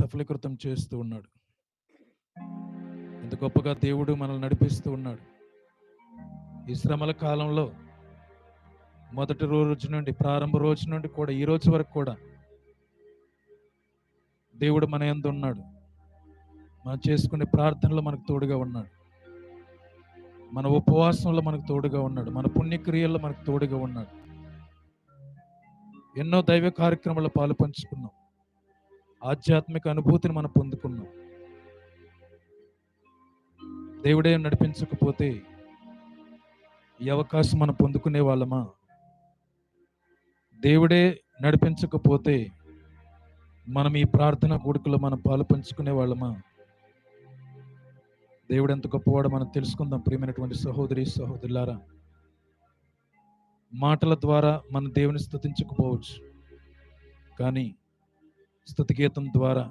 సఫలీకృతం చేస్తూ ఉన్నాడు. ఎంత గొప్పగా దేవుడు మనల్ని నడిపిస్తూ ఉన్నాడు. ఈ శ్రమల కాలంలో మొదటి రోజు నుండి, ప్రారంభ రోజు నుండి కూడా ఈ రోజు వరకు కూడా దేవుడు మన యందు ఉన్నాడు. మనం చేసుకునే ప్రార్థనలో మనకు తోడుగా ఉన్నాడు. మన ఉపవాసంలో మనకు తోడుగా ఉన్నాడు. మన పుణ్యక్రియల్లో మనకు తోడుగా ఉన్నాడు. ఎన్నో దైవ కార్యక్రమాల్లో పాలు పంచుకున్నాం. ఆధ్యాత్మిక అనుభూతిని మనం పొందుకున్నాం. దేవుడే నడిపించకపోతే ఈ అవకాశం మనం పొందుకునే వాళ్ళమా? దేవుడే నడిపించకపోతే మనం ఈ ప్రార్థన కూడికలో మనం పాలు పంచుకునే వాళ్ళమా? దేవుడు ఎంత గొప్పవాడో మనం తెలుసుకుందాం. ప్రియమైనటువంటి సహోదరి సహోదరులారా, మాటల ద్వారా మన దేవుని స్తుతించకపోవచ్చు, కానీ స్తుతి గీతం ద్వారా